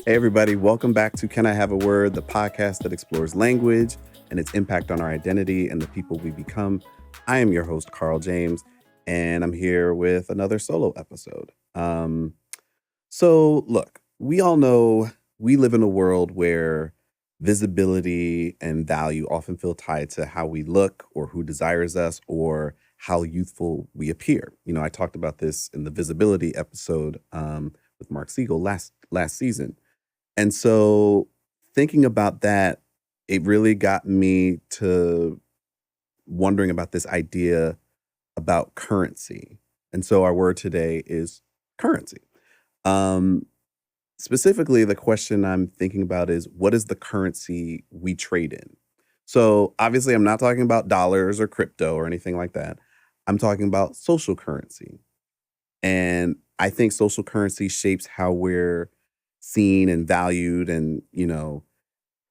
Hey, everybody, welcome back to Can I Have a Word, the podcast that explores language and its impact on our identity and the people we become. I am your host, Carl James, and I'm here with another solo episode. Look, we all know we live in a world where visibility and value often feel tied to how we look or who desires us or how youthful we appear. I talked about this in the visibility episode with Mark Siegel last season. And so thinking about that, it really got me to wondering about this idea about currency. And so our word today is currency. Um, Specifically, the question I'm thinking about is what is the currency we trade in? So obviously, I'm not talking about dollars or crypto or anything like that. I'm talking about social currency. And I think social currency shapes how we're seen and valued. And,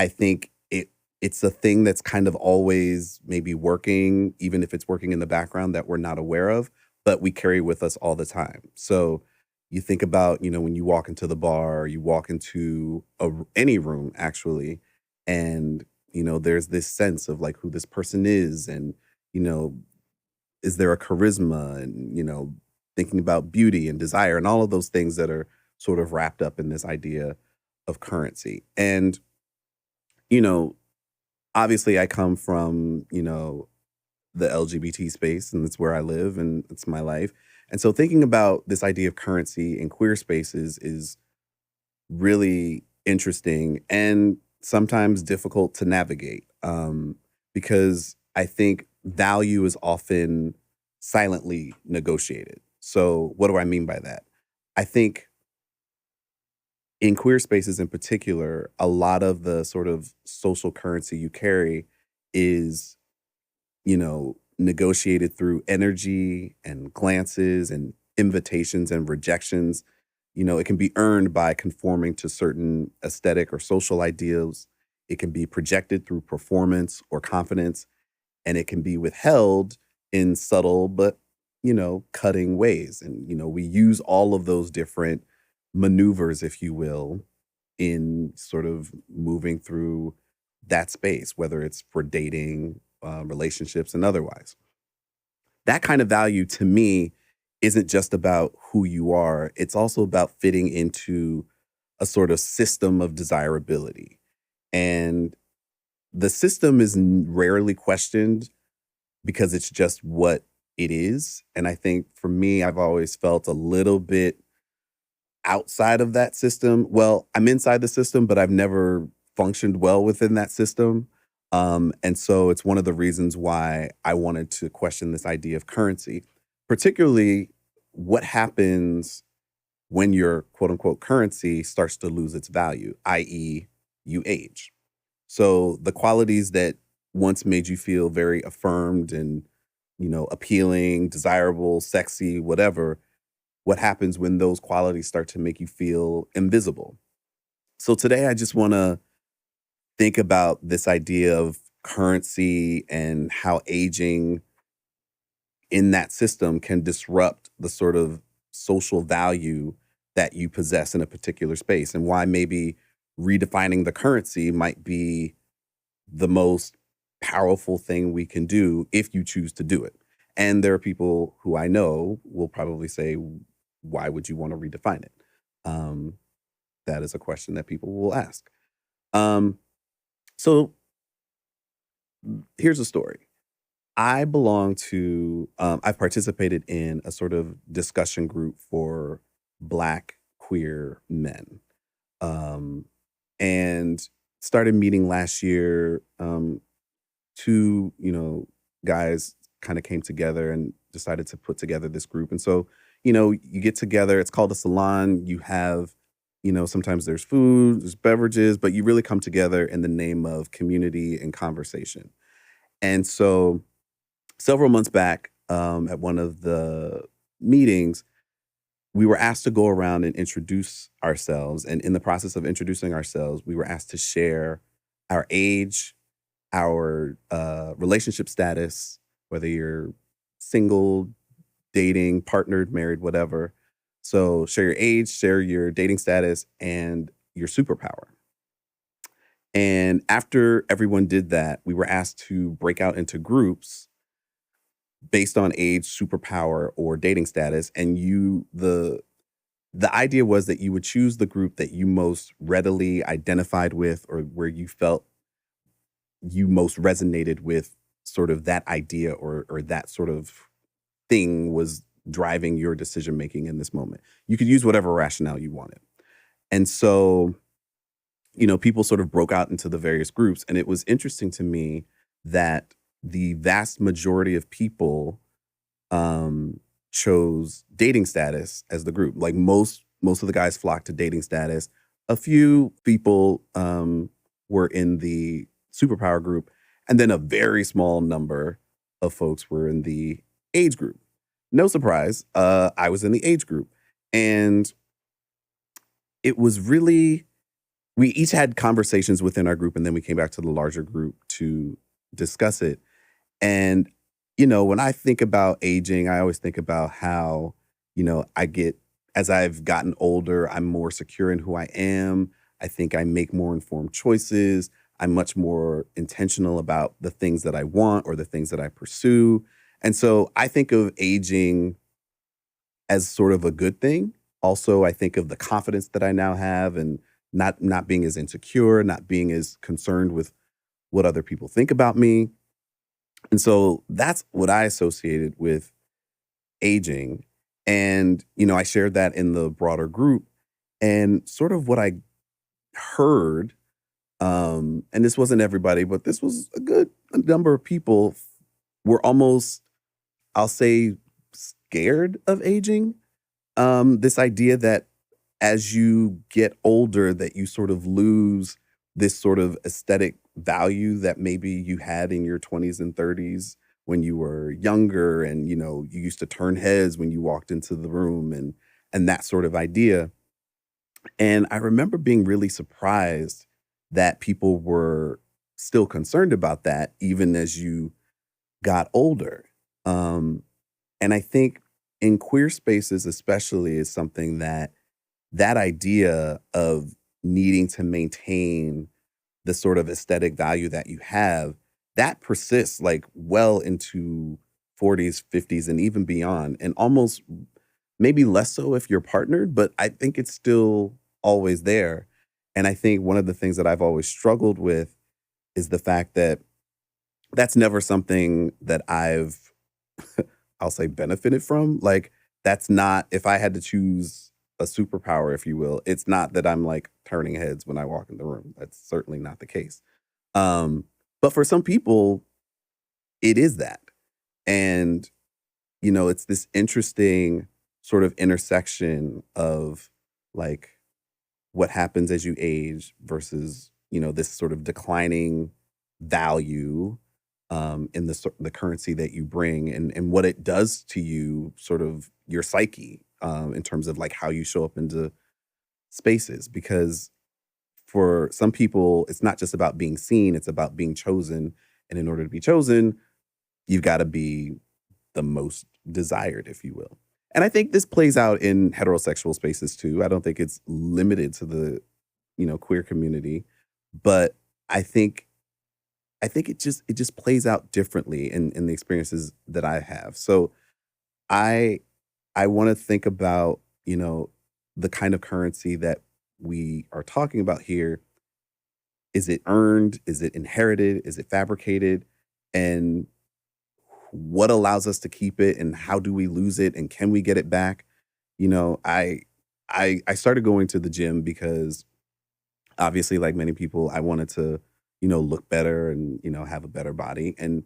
I think it's a thing that's kind of always maybe working, even if it's working in the background that we're not aware of, but we carry with us all the time. So you think about, when you walk into the bar, you walk into any room actually, and, there's this sense of like who this person is and, you know, is there a charisma and, thinking about beauty and desire and all of those things that are sort of wrapped up in this idea of currency. And, you know, obviously I come from, the LGBT space and it's where I live and it's my life. And so thinking about this idea of currency in queer spaces is really interesting and sometimes difficult to navigate because I think value is often silently negotiated. So, what do I mean by that? I think in queer spaces in particular, a lot of the sort of social currency you carry is, negotiated through energy and glances and invitations and rejections. It can be earned by conforming to certain aesthetic or social ideals. It can be projected through performance or confidence, and it can be withheld in subtle but, cutting ways. And, we use all of those different maneuvers, if you will, in sort of moving through that space, whether it's for dating, relationships, and otherwise. That kind of value to me isn't just about who you are, it's also about fitting into a sort of system of desirability. And the system is rarely questioned because it's just what it is. And I think for me, I've always felt a little bit outside of that system. Well, I'm inside the system, but I've never functioned well within that system. And so it's one of the reasons why I wanted to question this idea of currency, particularly what happens when your quote unquote currency starts to lose its value, i.e., you age. So the qualities that once made you feel very affirmed and, appealing, desirable, sexy, whatever, what happens when those qualities start to make you feel invisible. So today I just want to think about this idea of currency and how aging in that system can disrupt the sort of social value that you possess in a particular space and why maybe redefining the currency might be the most powerful thing we can do if you choose to do it. And there are people who I know will probably say, why would you want to redefine it? Um, that is a question that people will ask. Um, so here's a story. I've participated in a sort of discussion group for Black queer men. Um, and started meeting last year. Two, guys kind of came together and decided to put together this group. And so, you get together, it's called a salon. You have, sometimes there's food, there's beverages, but you really come together in the name of community and conversation. And so several months back, at one of the meetings, we were asked to go around and introduce ourselves. And in the process of introducing ourselves, we were asked to share our age, our relationship status, whether you're single, dating, partnered, married, whatever. So share your age, share your dating status, and your superpower. And after everyone did that, we were asked to break out into groups based on age, superpower, or dating status. And the idea was that you would choose the group that you most readily identified with, or where you felt you most resonated with sort of that idea, or that sort of thing was driving your decision making in this moment. You could use whatever rationale you wanted. And so, people sort of broke out into the various groups. And it was interesting to me that the vast majority of people um, chose dating status as the group. Like most of the guys flocked to dating status. A few people were in the superpower group, and then a very small number of folks were in the age group. No surprise, I was in the age group, and it was really we each had conversations within our group, and then we came back to the larger group to discuss it. And, when I think about aging, I always think about how, as I've gotten older, I'm more secure in who I am. I think I make more informed choices. I'm much more intentional about the things that I want or the things that I pursue. And so I think of aging as sort of a good thing. Also, I think of the confidence that I now have, and not being as insecure, not being as concerned with what other people think about me. And so that's what I associated with aging. And, I shared that in the broader group. And sort of what I heard, and this wasn't everybody, but this was a good number of people, were almost, I'll say, scared of aging. This idea that as you get older, that you sort of lose this sort of aesthetic value that maybe you had in your 20s and 30s when you were younger, and you used to turn heads when you walked into the room, and that sort of idea. And I remember being really surprised that people were still concerned about that even as you got older. Um, and I think in queer spaces especially is something that idea of needing to maintain the sort of aesthetic value that you have, that persists like well into 40s, 50s, and even beyond, and almost maybe less so if you're partnered, but I think it's still always there. And I think one of the things that I've always struggled with is the fact that that's never something that I've, I'll say, benefited from. Like, that's not, if I had to choose a superpower, if you will, it's not that I'm like turning heads when I walk in the room. That's certainly not the case. Um, but for some people, it is that. And, it's this interesting sort of intersection of like what happens as you age versus, this sort of declining value in the currency that you bring, and what it does to you, sort of your psyche, in terms of like how you show up into spaces. Because for some people, it's not just about being seen, it's about being chosen. And in order to be chosen, you've got to be the most desired, if you will. And I think this plays out in heterosexual spaces too. I don't think it's limited to the, queer community, but I think it just plays out differently in the experiences that I have. So I I want to think about, the kind of currency that we are talking about here. Is it earned? Is it inherited? Is it fabricated? And what allows us to keep it, and how do we lose it, and can we get it back? You know, I started going to the gym because obviously, like many people, I wanted to, look better and, have a better body. And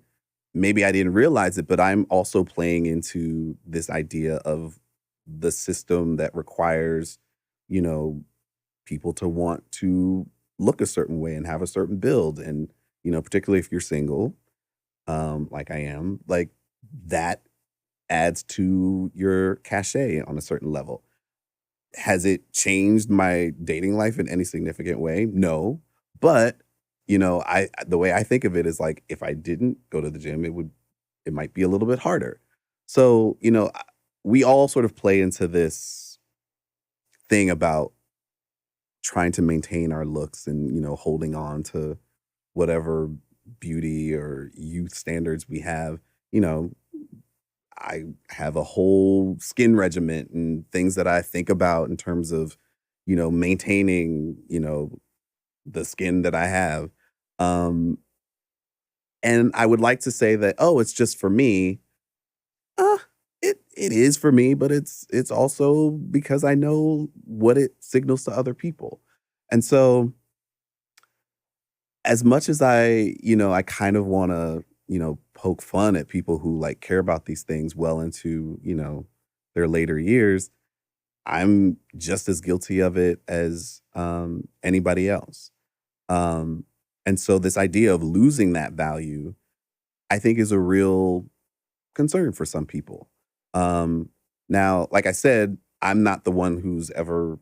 maybe I didn't realize it, but I'm also playing into this idea of the system that requires, you know, people to want to look a certain way and have a certain build. And, particularly if you're single, like I am, like that adds to your cachet on a certain level. Has it changed my dating life in any significant way? No. But, I the way I think of it is like if I didn't go to the gym, it might be a little bit harder. So, we all sort of play into this thing about trying to maintain our looks and, holding on to whatever beauty or youth standards we have, you know, I have a whole skin regimen and things that I think about in terms of, maintaining, the skin that I have. Um, and I would like to say that, oh, it's just for me. Uh, it is for me, but it's also because I know what it signals to other people. And so as much as I kind of want to, poke fun at people who like care about these things well into, their later years, I'm just as guilty of it as anybody else. Um, and so this idea of losing that value, I think is a real concern for some people. Um, Now, like I said, I'm not the one who's ever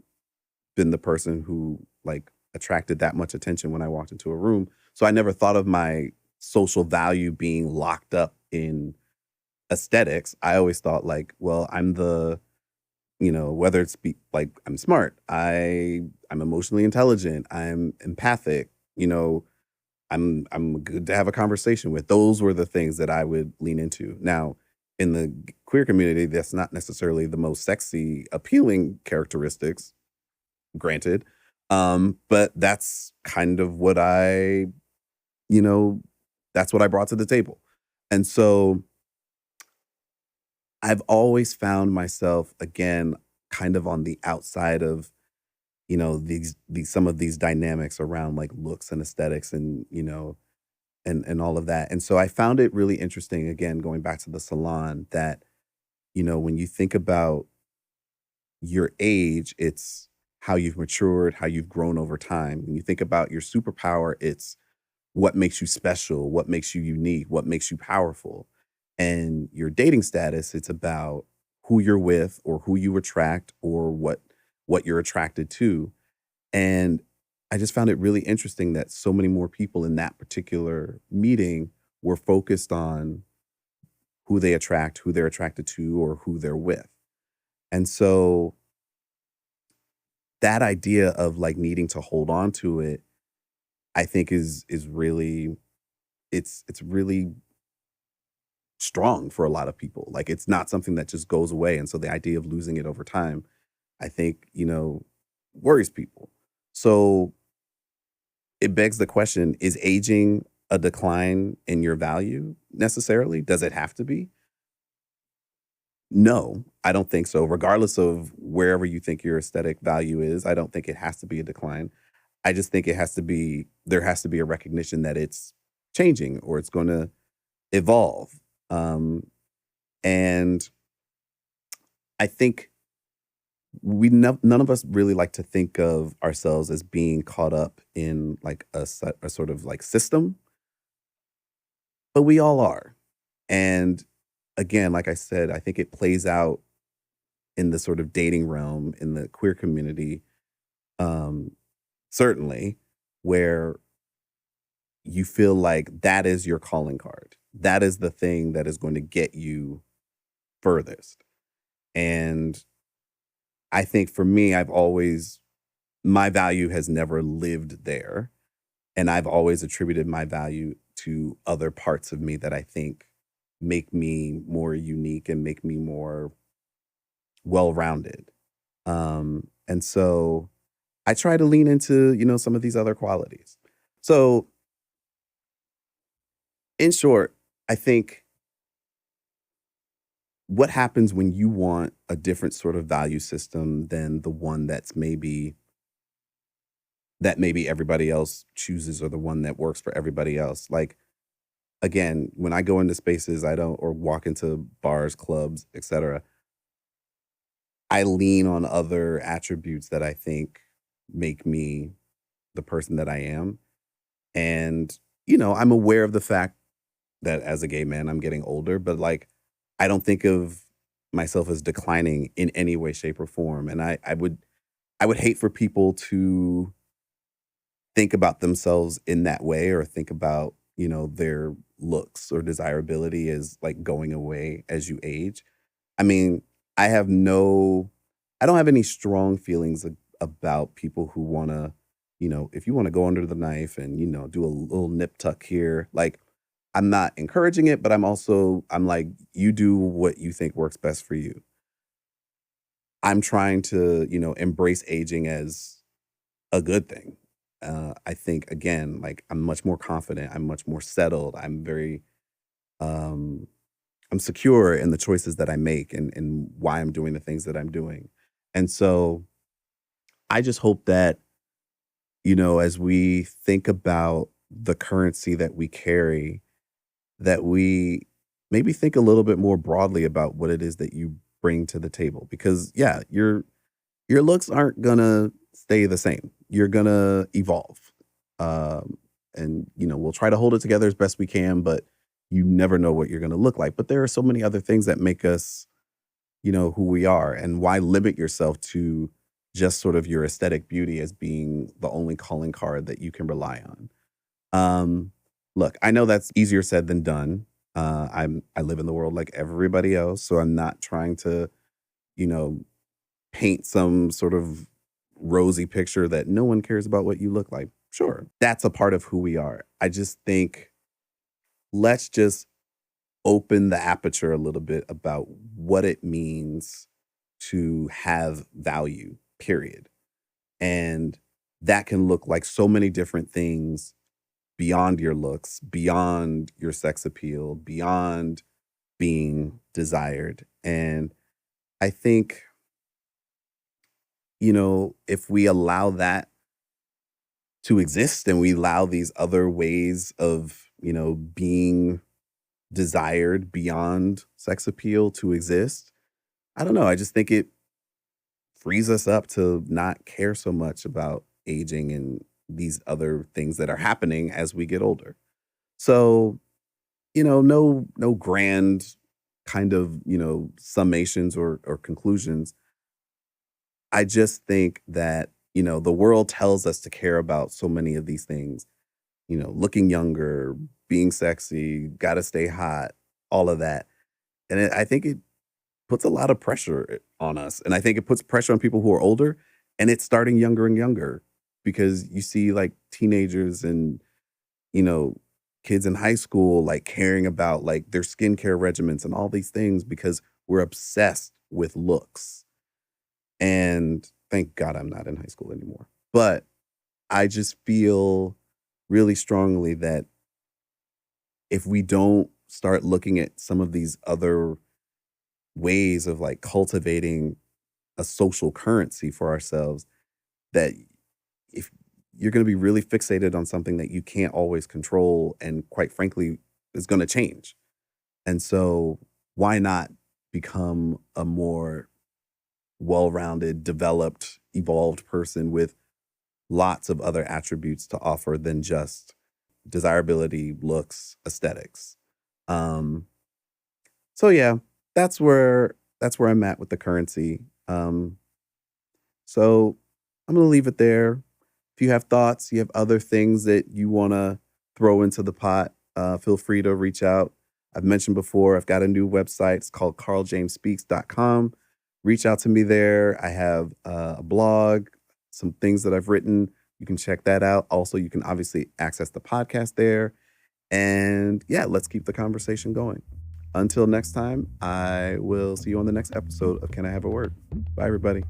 been the person who like attracted that much attention when I walked into a room. So I never thought of my social value being locked up in aesthetics. I always thought like, well, I'm the, whether it's like I'm smart, I'm emotionally intelligent, I'm empathic, you know, I'm good to have a conversation with. Those were the things that I would lean into. Now, in the queer community, that's not necessarily the most sexy, appealing characteristics, granted. But that's kind of what you know, that's what I brought to the table. And so I've always found myself again kind of on the outside of, these some of these dynamics around like looks and aesthetics and, and all of that. And so I found it really interesting again going back to the salon that, when you think about your age, it's how you've matured, how you've grown over time. When you think about your superpower, it's what makes you special, what makes you unique, what makes you powerful. And your dating status, it's about who you're with or who you attract or what you're attracted to. And I just found it really interesting that so many more people in that particular meeting were focused on who they attract, who they're attracted to, or who they're with. And so that idea of like needing to hold on to it, I think is really it's really strong for a lot of people. Like it's not something that just goes away. And so the idea of losing it over time, I think, worries people. So it begs the question, is aging a decline in your value necessarily? Does it have to be? No, I don't think so. Regardless of wherever you think your aesthetic value is, I don't think it has to be a decline. I just think there has to be a recognition that it's changing or it's going to evolve. Um, and I think none of us really like to think of ourselves as being caught up in like a sort of like system, but we all are. And again, like I said, I think it plays out in the sort of dating realm in the queer community, um, certainly, where you feel like that is your calling card. That is the thing that is going to get you furthest. And I think for me, my value has never lived there. And I've always attributed my value to other parts of me that I think make me more unique and make me more well rounded. And so I try to lean into, some of these other qualities. So in short, I think what happens when you want a different sort of value system than the one that maybe everybody else chooses or the one that works for everybody else. Like again, when I go into spaces, I don't or walk into bars, clubs, etc. I lean on other attributes that I think make me the person that I am. And, I'm aware of the fact that as a gay man, I'm getting older, but like, I don't think of myself as declining in any way, shape, or form. And I would hate for people to think about themselves in that way or think about, their looks or desirability as like going away as you age. I mean, I have no, I don't have any strong feelings about people who want to, if you want to go under the knife and, do a little nip tuck here, like I'm not encouraging it, but I'm like, you do what you think works best for you. I'm trying to, embrace aging as a good thing. I think again, like I'm much more confident. I'm much more settled. Um, I'm secure in the choices that I make and why I'm doing the things that I'm doing. And so I just hope that, as we think about the currency that we carry, that we maybe think a little bit more broadly about what it is that you bring to the table. Because yeah, your looks aren't gonna stay the same. You're gonna evolve. And we'll try to hold it together as best we can, but you never know what you're gonna look like. But there are so many other things that make us, who we are. And why limit yourself to just sort of your aesthetic beauty as being the only calling card that you can rely on? Um, Look, I know that's easier said than done. I live in the world like everybody else, so I'm not trying to, you know, paint some sort of rosy picture that no one cares about what you look like. Sure, that's a part of who we are. I just think let's just open the aperture a little bit about what it means to have value, period. And that can look like so many different things beyond your looks, beyond your sex appeal, beyond being desired. And I think, if we allow that to exist and we allow these other ways of, being desired beyond sex appeal to exist, I don't know. I just think it frees us up to not care so much about aging and these other things that are happening as we get older. So, no grand kind of, summations or conclusions. I just think that, the world tells us to care about so many of these things, looking younger, being sexy, got to stay hot, all of that. And I think it puts a lot of pressure on us. And I think it puts pressure on people who are older, and it's starting younger and younger because you see like teenagers and, you know, kids in high school like caring about like their skincare regimens and all these things because we're obsessed with looks. And thank God I'm not in high school anymore. But I just feel really strongly that if we don't start looking at some of these other ways of like cultivating a social currency for ourselves, that if you're going to be really fixated on something that you can't always control and quite frankly is going to change. And so why not become a more well-rounded, developed, evolved person with lots of other attributes to offer than just desirability, looks, aesthetics. Um, so yeah, that's where I'm at with the currency. So I'm gonna leave it there. If you have thoughts, you have other things that you wanna throw into the pot, feel free to reach out. I've mentioned before, I've got a new website. It's called carljamesspeaks.com. Reach out to me there. I have a blog, some things that I've written. You can check that out. Also, you can obviously access the podcast there. And yeah, let's keep the conversation going. Until next time, I will see you on the next episode of Can I Have a Word? Bye, everybody.